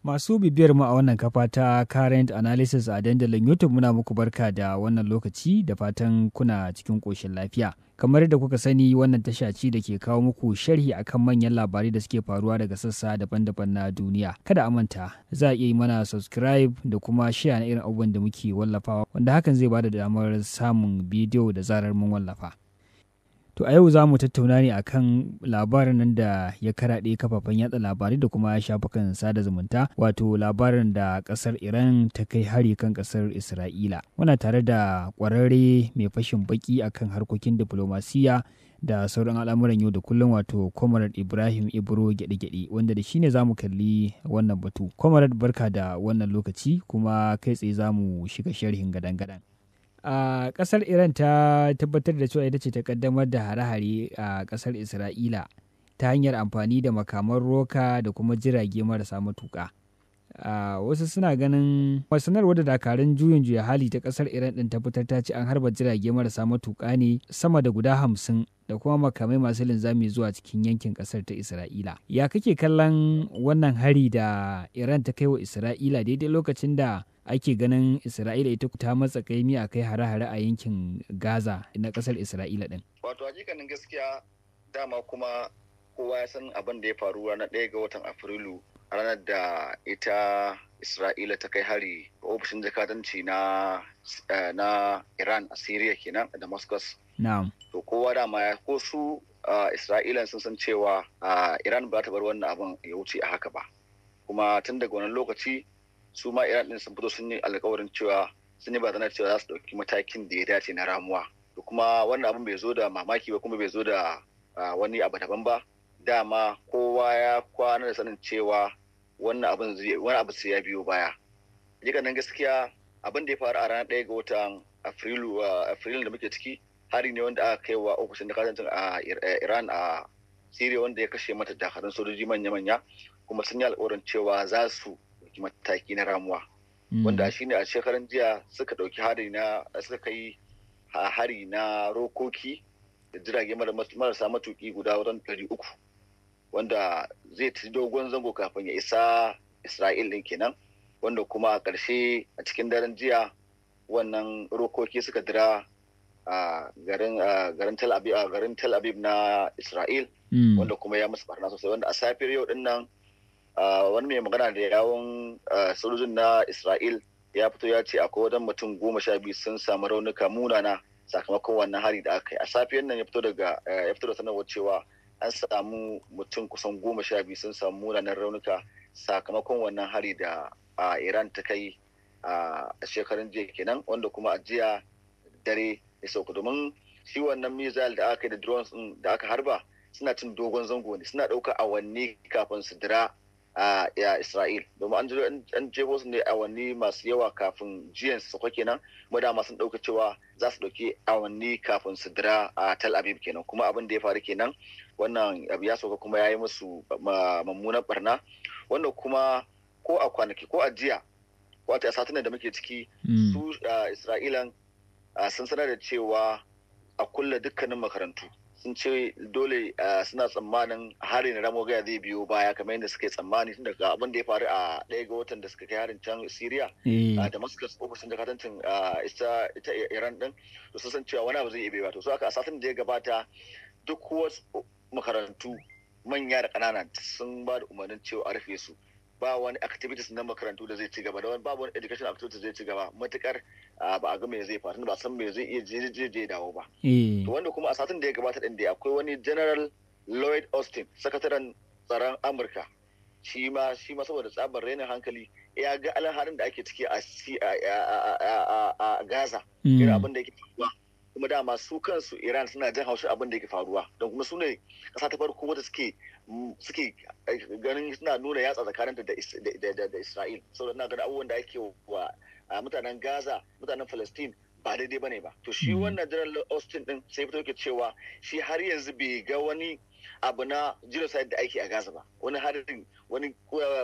Masu bibiyar mu a wannan kafa ta Current Analysis a dandalin YouTube muna muku barka da wannan lokaci da fatan kuna cikin ƙoshin lafiya. Kamar da kuka sani wannan tasha ce da ke kawo muku sharhi akan manyan labarai da suke faruwa daga sassa daban-daban na duniya. Kada a manta za a iya yi mana subscribe da kuma share na irin abubuwan da muke wallafawa wanda hakan zai bada damar samun bidiyo da zarar mun wallafa. To a yau za mu tattauna ne akan labarin nan da ya karaɗe kafafen yatsa labarai da kuma shafukan sada zumunta, wato labarin da ƙasar Iran ta kai hari kan ƙasar Isra'ila. Muna tare da ƙwararre mai fashin baki akan harkokin diplomasiya da sauran al'amuran yau da kullum, wato Comrade Ibrahim Ibro Gyaɗe-Gyaɗe, wanda da shi ne za mu kalli wannan batu. Comrade, barka da wannan lokaci, kuma kai tsaye za mu shiga sharhin gadan-gadan. A ƙasar Iran ta tabbatar da cewa ita ce ta ƙaddamar da hare-hare a ƙasar Isra'ila ta hanyar amfani da makaman roka da kuma jirage marasa matuƙa. Wasu suna ganin sanarwar da dakarun juyin juya hali ta ƙasar Iran ɗin ta fitar ta ce an harba jirage marasa matuƙa ne sama da guda 50 da kuma makamai masu linzami zuwa cikin yankin ƙasar ta Isra'ila. Ya kake kallon wannan hari da Iran ta kai wa Isra'ila daidai lokacin da ake ganin Isra'ila ita ta matsa kaimi a kai hare-hare a yankin Gaza na ƙasar Isra'ila ɗin? Wato hakikanin gaskiya dama kuma kowa ya san abin da ya faru ranar 1 ga watan Afrilu, ranar da ita Isra'ila ta kai hari ga ofishin jakadanci na Iran a Syria kenan a Damascus. Na'am. To kowa dama ya ko su Isra'ilan sun san cewa Iran ba ta bar wannan abin ya wuce a haka ba. Kuma tun daga wannan lokaci su ma Iran din sun fito sun yi alkawarin cewa sun yi bazanar cewa za su ɗauki matakin da ya dace na ramuwa. To kuma wannan abin bai zo da mamaki ba, kuma bai zo da wani abu daban ba. Dama kowa ya kwana da sanin cewa wani abu sai ya biyo baya. Hakikanin gaskiya abin da ya faru a ranar 1 ga watan Afrilu da muke ciki, hari ne wanda aka kai wa ofishin jakadancin a Iran a Syria, wanda ya kashe mata dakarun sojoji manya-manya, kuma sun yi alkawarin cewa za su mataki na ramuwa, wanda shi ne a shekaran jiya suka ɗauki hari na rokoki da jirage marasa matuki guda wurin 300, wanda zai ci dogon zango kafin ya isa Isra'il ɗin kenan, wanda kuma a ƙarshe a cikin daren jiya wannan rokoki suka dira a garin Tel Aviv na Isra'il, wanda kuma ya musu barna sosai, wanda a safiyar yau ɗin nan wani mai magana da yawon sojojin na Isra'il ya fito ya ce akwai wajen mutum 12 sun samu raunuka munana sakamakon wannan hari da aka yi. A safiyar nan ya fito da sanarwar cewa an samu mutum kusan 12 sun samu munanan raunuka sakamakon wannan hari da Iran ta kai a shekarun jiya kenan, wanda kuma a jiya dare ya sauka, domin shi wannan missile da aka yi da drones da aka harba suna cin dogon zango ne, suna ɗauka awanni kafin su dira a Isra'il, domin an jebo su ne awanni masu yawa kafin jiyan su sauka kenan, kuma dama sun ɗauka cewa za su ɗauki awanni kafin su dira a Tel Aviv kenan, kuma abin da ya faru kenan. Wannan abu ya sauka kuma ya yi musu mummunan barna, wanda kuma ko a kwanaki ko a jiya ko a satin da muke ciki su Isra'ilan sun sanar da cewa a kulle dukkanin makarantu. Sun ce dole suna tsammanin harin ramo gaya zai biyo baya kamar yadda suka yi tsammani tun daga abin da ya faru a 1 ga watan da suka kai harin can Syria a Damascus, ofishin jakadancin ita Iran din. To sun san cewa wani abu zai iya biyo. To su aka a satin da ya gabata duk wasu makarantu manya da ƙanana sun ba da umarnin cewa a rufe su. Ba wani activities na makarantu da zai ci gaba, da babu wani education activities zai ci gaba matukar ba a ga me zai faru, ba san me zai iya je dawo ba. To wanda kuma a satin da ya gabata din da akwai wani General Lloyd Austin, sakataren tsaron Amurka, shi ma saboda tsabar rainin hankali ya ga alharin da ake ciki a Gaza, irin abin da yake faruwa, kuma dama su kansu Iran suna jan haushin abin da yake faruwa, don kuma su ne kasa ta farko wanda suke ganin suna nuna yatsa tsakaninta da Isra'il, saboda na ganin abubuwan da ake wa mutanen Gaza, mutanen Palestine ba daidai bane ba. To shi wannan General Austin din sai fito yake cewa shi har yanzu bai ga wani abu na genocide da ake a Gaza ba, wani harin wani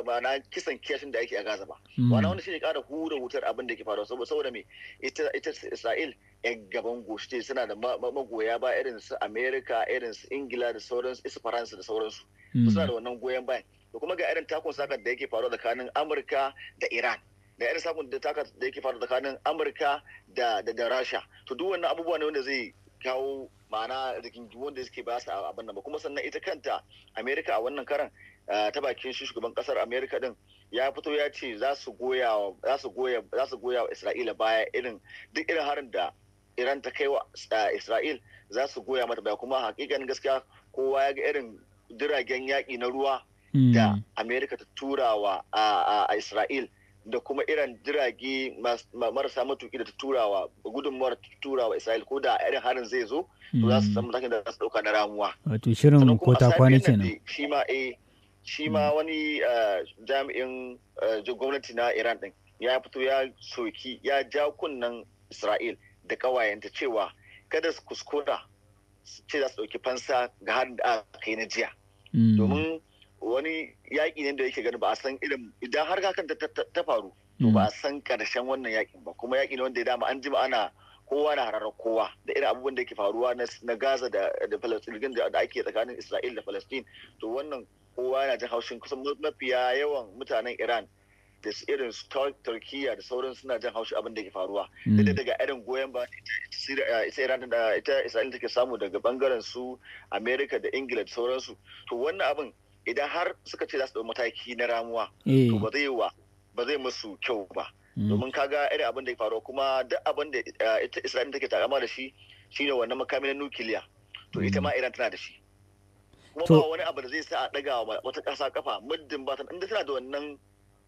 ma'ana kisan kiyashin da ake a Gaza ba. Wani shi ne kara hura wutar abin da ke faruwa, saboda me ita Isra'il yan gaban goshi ce, suna da magoya ba irin su America, irin su Ingila da sauransu, su Faransa da sauransu, suna da wannan goyon bayan. to kuma ga irin takun sakar da yake faruwa tsakanin Amurka da Iran da irin sakun da yake faruwa tsakanin Amurka da Rasha. To duk wannan abubuwa ne wanda zai kawo ma'ana rigingimu wanda suke ba su abin nan ba. Kuma sannan ita kanta Amerika a wannan karan ta bakin shi shugaban kasar Amerika din ya fito ya ce za su goya wa Isra'ila baya duk irin harin da Iran ta kai wa Isra'il za su goya mata baya. Kuma hakikanin gaskiya kowa ya ga irin jiragen yaƙi na ruwa da Amerika ta turawa a Isra'il da kuma irin jirage marasa matuki da ta turawa gudunmuwar ta turawa Isra'il ko da irin harin zai zo to za su san matakin da za su dauka na ramuwa. Wato shirin ko ta kwana kenan. Shi ma wani jami'in gwamnati na Iran din ya fito ya ja kunnen Isra'il da kawayenta cewa kada su kuskura ce za su dauki fansa ga harin da aka yi na jiya. Domin wani yaƙi ne da yake gani ba a san idan har hakan ta faru to ba a san ƙarshen wannan yaƙin ba, kuma yaƙi ne wanda ya dama an jima ana kowa na hararar kowa da irin abubuwan da yake faruwa na Gaza da Palestine da ake tsakanin Isra'il da Palestine. To wannan kowa yana jin haushin kusan mafiya yawan mutanen Iran da irin Turkiya da sauran suna jin haushi abin da ke faruwa daga irin goyon ba ita Iran da ita Isra'il take samu daga bangaren su Amerika da Ingila da sauransu. To wannan abin idan har suka ce za su ɗau mataki na ramuwa to ba zai musu kyau ba. Domin kaga irin abin da ya faru kuma duk abin da ita Isra'il take takama da shi shine wannan makami na nukiliya, to ita ma Iran tana da shi. Kuma ba wani abu da zai sa a daga wata ƙasa kafa muddin ba inda tana da wannan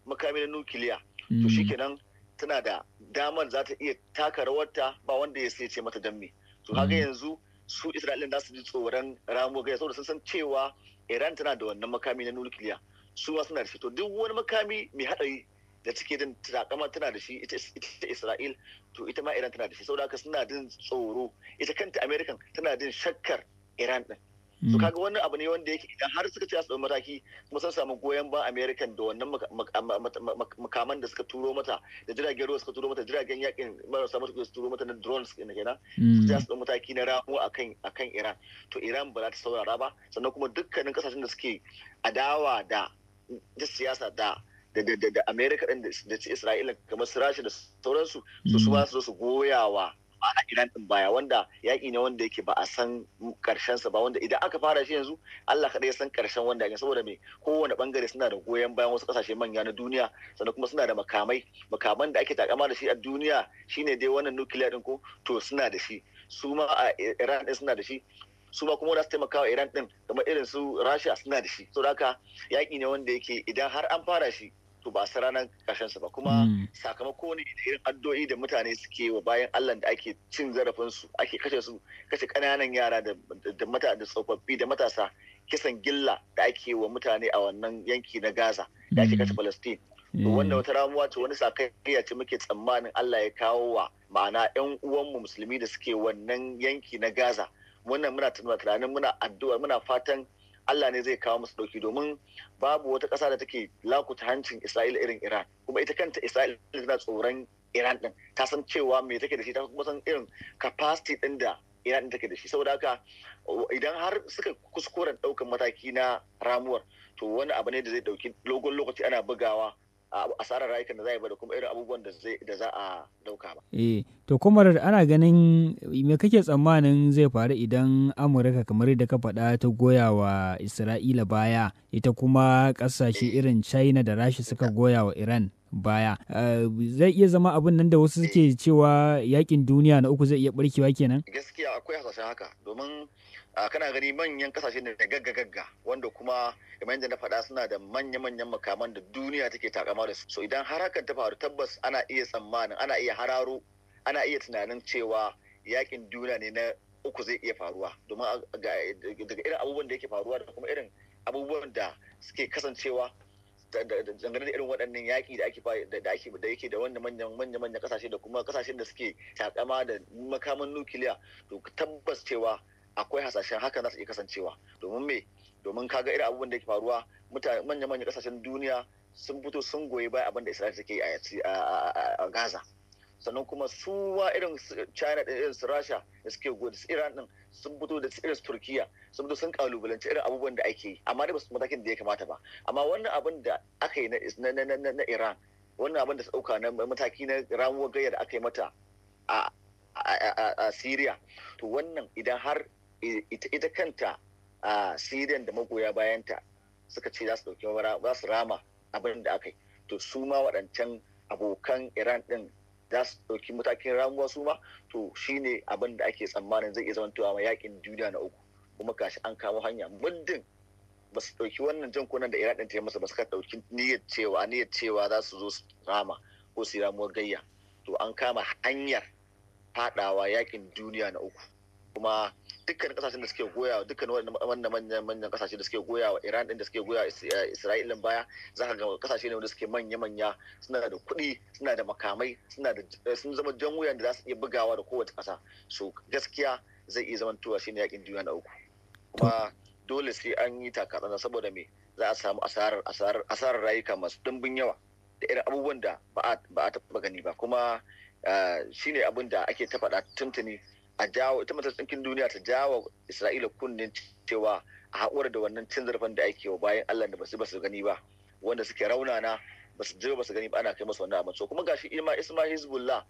makami na nukiliya to shikenan tana da damar za ta iya taka rawarta ba wanda ya sai ce mata dan me. To kaga yanzu su Isra'il za su ji tsoron ramuwa ga saboda sun san cewa Iran tana da wannan makami na nukiliya, su ma suna da shi. To duk wani makami mai haɗari da take din takama tana da shi ita Isra'il to ita ma Iran tana da shi, saboda haka suna jin tsoro. Ita kanta American tana jin shakkar Iran din. To kaga wannan abu ne wanda yake idan har suka ce su ɗau mataki kuma sun samu goyon ban American da wannan makaman da suka turo mata da jiragen ruwa suka turo mata, jiragen yakin marasa matuƙi suka turo mata na drones kenan su ɗau mataki na ramu akan Iran. To Iran ba za ta saurara ba, sannan kuma dukkanin kasashen da suke adawa da siyasa da America din da Isra'ila kamar su Rasha da sauransu su ba su goyawa a Iran din baya, wanda yaƙi ne wanda yake ba a san karshen sa ba, wanda idan aka fara shi yanzu Allah kaɗai ya san karshen wanda yake, saboda me kowane bangare suna da goyon bayan wasu kasashe manya na duniya, sannan kuma suna da makaman da ake takama da shi a duniya shine dai wannan nukiliya din ko to suna da shi, su ma a Iran din suna da shi, su ma kuma za su taimaka wa Iran din kamar irin su Rasha suna da shi. Saboda haka yaƙi ne wanda yake idan har an fara shi to ba su ranar ƙarshen sa ba, kuma sakamako ne da irin addu'o'i da mutane suke wa bayan Allah da ake cin zarafin su, ake kashe ƙananan yara da tsofaffi da matasa, kisan gilla da ake wa mutane a wannan yanki na Gaza da ake kashe Palestine. To wannan wata ramuwa ce, wani sakayya ce muke tsammanin Allah ya kawo wa ma'ana 'yan uwanmu musulmi da suke wannan yanki na Gaza. Wannan muna tunanin, muna addu'a, muna fatan Allah ne zai kawo musu dauki, domin babu wata ƙasa da take lakuta hancin Isra'ila irin Iran, kuma ita kanta Isra'ila tana tsoron Iran din, ta san cewa me take da shi, ta kuma san irin capacity din da Iran din take da shi. Saboda haka idan har suka kuskuren ɗaukan mataki na ramuwar to wani abu ne da zai ɗauki dogon lokaci ana bugawa, asarar rayukan da za a yi ba da kuma irin abubuwan da za a dauka ba. To kuma ana ganin me kake tsammanin zai faru idan Amurka kamar da ka faɗa ta goya wa Isra'ila baya, ita kuma ƙasashe irin China da Rasha suka goya wa Iran baya, zai iya zama abin nan da wasu suke cewa yakin duniya na uku zai iya barkewa kenan? Gaskiya akwai hasashen haka, domin kana gani manyan kasashe ne da gagga wanda kuma kamar yadda na faɗa suna da manya-manyan makaman da duniya take takama da su. So idan har hakan ta faru tabbas ana iya tsammanin, ana iya tunanin cewa yakin duniya ne na uku zai iya faruwa, domin daga irin abubuwan da yake faruwa da kuma irin abubuwan da suke kasancewa dangane da irin waɗannan yaƙi da yake da wanda manya-manyan kasashe da kuma kasashen da suke takama da makaman nukiliya, to tabbas cewa akwai hasashen hakan za su iya kasancewa. Domin kaga irin abubuwan da yake faruwa, manya-manyan kasashen duniya sun fito sun goyi baya abin da Isra'ila take yi a Gaza. sannan kuma su ma irin China da irin su Rasha da suke goyi su Iran din sun fito da irin su Turkiya sun fito sun kalubalanci irin abubuwan da ake yi amma dai ba su matakin da ya kamata ba. Amma wannan abin da aka yi na Iran, wannan abin da su dauka na mataki na ramuwar gayya da aka yi mata a Syria, to wannan idan har ita kanta a Syrian da magoya bayanta suka ce za su rama abin da aka yi, to su ma waɗancan abokan Iran din za su ɗauki matakin ramuwa su ma, to shine abin da ake tsammanin zai iya zamantowa ma yakin duniya na uku. Kuma gashi an kamo hanya, muddin ba su ɗauki wannan jan kunan da Iran ɗin ta yi masa ba, suka ɗauki niyyar cewa za su zo su rama ko su ramuwar gayya, to an kama hanyar faɗawa yakin duniya na uku. Kuma dukkan kasashen da suke goya, dukkan wannan manyan kasashe da suke goya wa Iran din da suke goya Isra'ila baya, za ka ga kasashe ne wanda suke manya-manya, suna da kuɗi, suna da makamai, sun zama jan wuyan da za su iya bugawa da kowace ƙasa. So gaskiya zai iya zamantowa shine yakin duniya na uku. Kuma dole sai an yi takatsantsan, saboda me za a samu asarar rayuka masu ɗimbin yawa da irin abubuwan da ba a taɓa gani ba. Kuma shine abin da ake ta faɗa tuntuni, a jawo ita Majalisar Ɗinkin Duniya ta jawo Isra'ila kunnen cewa a haƙura da wannan cin zarafin da ake wa bayan Allah da basu gani ba, wanda suke raunana basu gani ba, ana kai masu wannan abin. So kuma gashi Isma Hezbollah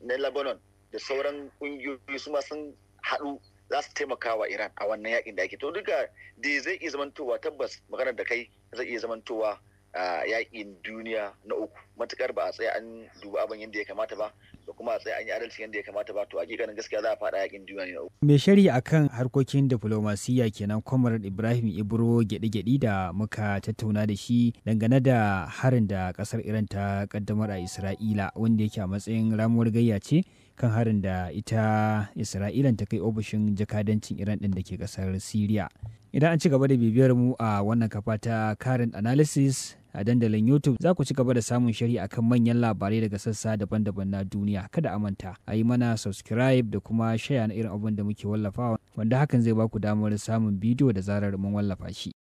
na Lebanon da sauran ƙungiyoyi su ma sun haɗu za su taimaka wa Iran a wannan yakin da ake. To duka da zai iya zamantowa, tabbas maganar da kai zai iya zamantowa yakin duniya na uku, matukar ba a tsaya an duba abin yadda ya kamata ba, da kuma a tsaya an yi adalci yadda ya kamata ba, to hakikanin gaskiya za a faɗa yakin duniya na uku. Mai sharhi akan harkokin diflomasiyya kenan Comrade Ibrahim Ibro Gedi da muka tattauna da shi dangane da harin da kasar Iran ta kaddamar a Isra'ila, wanda yake a matsayin ramuwar gayya ce kan harin da ita Isra'ilan ta kai ofishin jakadancin Iran din da ke kasar Syria. Idan an ci gaba da bibiyar mu a wannan kafa ta Current Analysis a dandalin YouTube, za ku ci gaba da samun shari akan manyan labarai daga sassa daban-daban na duniya. Kada a manta a yi mana subscribe da kuma share na irin abin da muke wallafawa, wanda hakan zai ba ku damar samun bidiyo da zarar mun wallafa shi.